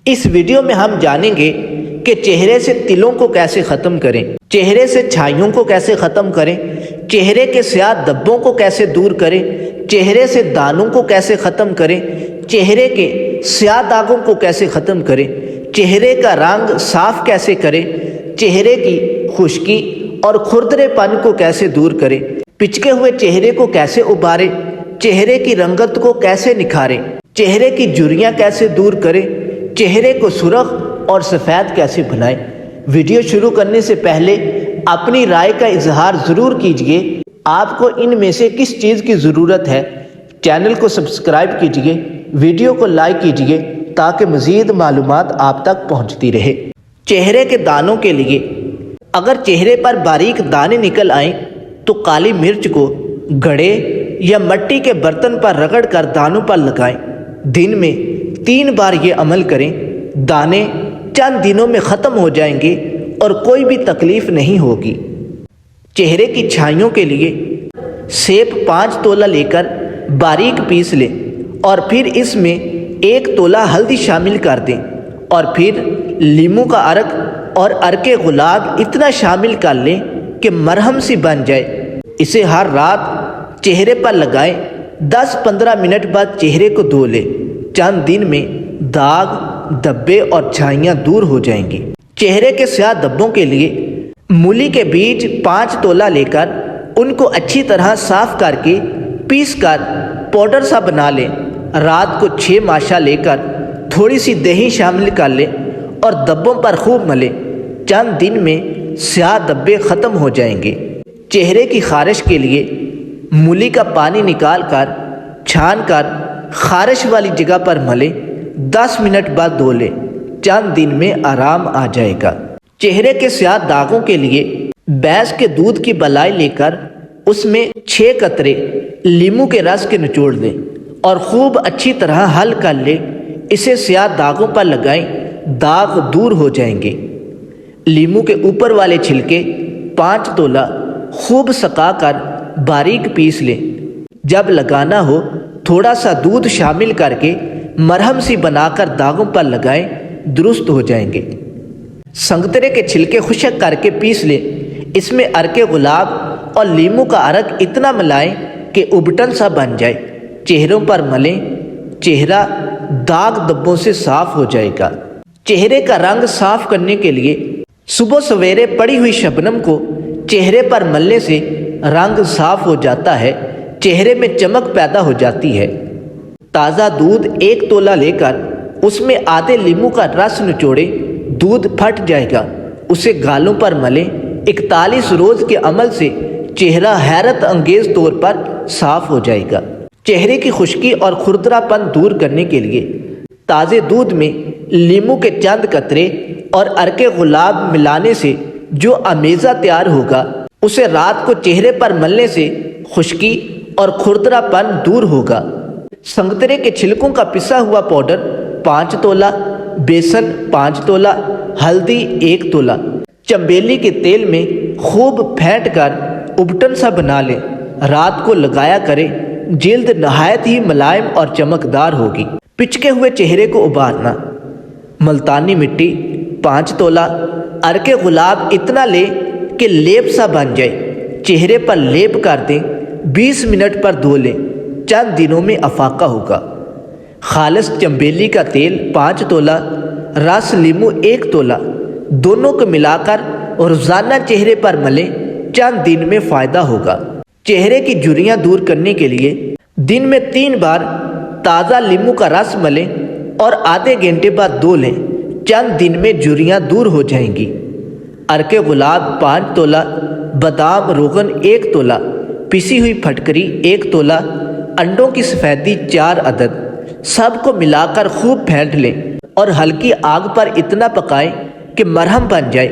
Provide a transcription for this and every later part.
اس video میں ہم جانیں گے کہ چہرے سے تلوں کو کیسے ختم کریں، چہرے سے چھائیوں کو کیسے ختم کریں، چہرے کے سیاہ دبوں کو کیسے دور کریں، چہرے سے دانوں کو کیسے ختم کریں، چہرے کے سیاہ داغوں کو کیسے ختم کریں، چہرے کا رنگ صاف کیسے کریں، چہرے کی خشکی اور کھردرے پن کو کیسے دور کریں، پچکے ہوئے چہرے کو کیسے اباریں، چہرے کی رنگت کو کیسے نکھاریں، چہرے کی جھریاں کیسے دور کریں، چہرے کو سرخ اور سفید کیسے بنائیں۔ ویڈیو شروع کرنے سے پہلے اپنی رائے کا اظہار ضرور کیجئے۔ آپ کو ان میں سے کس چیز کی ضرورت ہے؟ چینل کو سبسکرائب کیجئے، ویڈیو کو لائک کیجئے تاکہ مزید معلومات آپ تک پہنچتی رہے۔ چہرے کے دانوں کے لیے اگر چہرے پر باریک دانے نکل آئیں تو کالی مرچ کو گڑھے یا مٹی کے برتن پر رگڑ کر دانوں پر لگائیں۔ دن میں 3 بار یہ عمل کریں۔ دانے چند دنوں میں ختم ہو جائیں گے اور کوئی بھی تکلیف نہیں ہوگی۔ چہرے کی چھائیوں کے لیے سیب 5 تولہ لے کر باریک پیس لیں اور پھر اس میں 1 تولہ ہلدی شامل کر دیں اور پھر لیموں کا عرق اور عرق گلاب اتنا شامل کر لیں کہ مرہم سی بن جائے۔ اسے ہر رات چہرے پر لگائیں۔ 10-15 منٹ بعد چہرے کو دھو لیں۔ چند دن میں داغ، دبے اور چھائیاں دور ہو جائیں گی۔ چہرے کے سیاہ دبوں کے لیے مولی کے بیج 5 تولہ لے کر ان کو اچھی طرح صاف کر کے پیس کر پاؤڈر سا بنا لیں۔ رات کو 6 ماشا لے کر تھوڑی سی دہی شامل کر لیں اور دبوں پر خوب ملیں۔ چند دن میں سیاہ دبے ختم ہو جائیں گے۔ چہرے کی خارش کے لیے مولی کا پانی نکال کر چھان کر خارش والی جگہ پر ملیں۔ 10 منٹ بعد دھو لیں۔ چند دن میں آرام آ جائے گا۔ چہرے کے سیاہ داغوں کے لیے بھینس کے دودھ کی بلائی لے کر اس میں 6 قطرے لیموں کے رس کے نچوڑ دیں اور خوب اچھی طرح حل کر لیں۔ اسے سیاہ داغوں پر لگائیں، داغ دور ہو جائیں گے۔ لیموں کے اوپر والے چھلکے 5 تولہ خوب سکا کر باریک پیس لیں۔ جب لگانا ہو تھوڑا سا دودھ شامل کر کے مرہم سی بنا کر داغوں پر لگائیں، درست ہو جائیں گے۔ سنگترے کے چھلکے خشک کر کے پیس لیں۔ اس میں عرق گلاب اور لیموں کا عرق اتنا ملائیں کہ ابٹن سا بن جائے۔ چہروں پر ملیں۔ چہرہ داغ دبوں سے صاف ہو جائے گا۔ چہرے کا رنگ صاف کرنے کے لیے صبح سویرے پڑی ہوئی شبنم کو چہرے پر ملنے سے رنگ صاف ہو جاتا ہے، چہرے میں چمک پیدا ہو جاتی ہے۔ تازہ دودھ 1 تولہ لے کر اس میں آدھے لیموں کا رس نچوڑیں۔ دودھ پھٹ جائے گا، اسے گالوں پر ملیں۔ 41 روز کے عمل سے چہرہ حیرت انگیز طور پر صاف ہو جائے گا۔ چہرے کی خشکی اور کھردرا پن دور کرنے کے لیے تازے دودھ میں لیموں کے چند قطرے اور عرق گلاب ملانے سے جو امیزہ تیار ہوگا اسے رات کو چہرے پر ملنے سے خشکی اور کھردرا پن دور ہوگا۔ سنگترے کے چھلکوں کا پسا ہوا پاؤڈر 5 تولہ، بیسن 5 تولہ، ہلدی 1 تولہ، چنبیلی کے تیل میں خوب پھینٹ کر ابٹن سا بنا لیں۔ رات کو لگایا کریں، جلد نہایت ہی ملائم اور چمکدار ہوگی۔ پچکے ہوئے چہرے کو ابارنا، ملتانی مٹی 5 تولہ، عرق گلاب اتنا لیں کہ لیپ سا بن جائے۔ چہرے پر لیپ کر دیں۔ 20 منٹ پر دھو لیں۔ چند دنوں میں افاقہ ہوگا۔ خالص چنبیلی کا تیل 5 تولہ، رس لیموں 1 تولہ، دونوں کو ملا کر روزانہ چہرے پر ملیں۔ چند دن میں فائدہ ہوگا۔ چہرے کی جھریاں دور کرنے کے لیے دن میں 3 بار تازہ لیموں کا رس ملیں اور آدھے گھنٹے بعد دھو لیں۔ چند دن میں جھریاں دور ہو جائیں گی۔ عرق گلاب 5 تولہ، بادام روغن 1 تولہ، پسی ہوئی پھٹکری 1 تولہ، انڈوں کی سفیدی 4 عدد، سب کو ملا کر خوب پھینٹ لیں اور ہلکی آگ پر اتنا پکائیں کہ مرہم بن جائے۔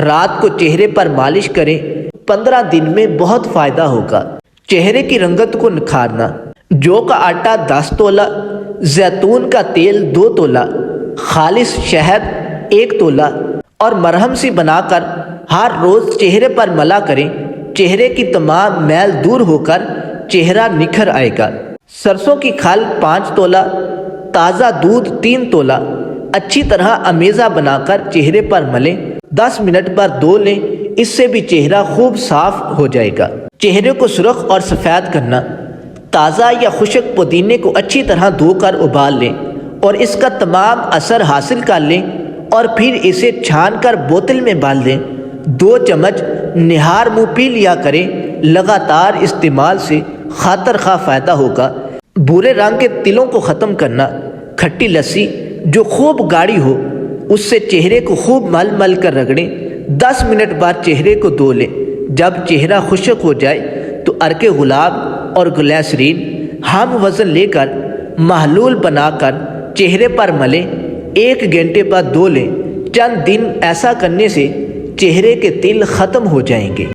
رات کو چہرے پر مالش کریں۔ 15 دن میں بہت فائدہ ہوگا۔ چہرے کی رنگت کو نکھارنا، جو کا آٹا 10 تولہ، زیتون کا تیل 2 تولہ، خالص شہد 1 تولہ اور مرہم سی بنا کر ہر روز چہرے پر ملا کریں۔ چہرے کی تمام میل دور ہو کر چہرہ نکھر آئے گا۔ سرسوں کی کھال 5 تولہ، تازہ دودھ 3 تولہ، اچھی طرح امیزہ بنا کر چہرے پر ملیں، 10 منٹ بعد دھو لیں، اس سے بھی چہرہ خوب صاف ہو جائے گا۔ چہرے کو سرخ اور سفید کرنا، تازہ یا خشک پودینے کو اچھی طرح دھو کر ابال لیں اور اس کا تمام اثر حاصل کر لیں اور پھر اسے چھان کر بوتل میں ڈال دیں۔ 2 چمچ نہار منہ پی لیا کریں، لگاتار استعمال سے خاطر خواہ فائدہ ہوگا۔ بھورے رنگ کے تلوں کو ختم کرنا، کھٹی لسی جو خوب گاڑھی ہو اس سے چہرے کو خوب مل مل کر رگڑیں، 10 منٹ بعد چہرے کو دھو لیں۔ جب چہرہ خشک ہو جائے تو عرق گلاب اور گلیسرین ہم وزن لے کر محلول بنا کر چہرے پر ملیں، 1 گھنٹے بعد دھو لیں۔ چند دن ایسا کرنے سے چہرے کے تل ختم ہو جائیں گے۔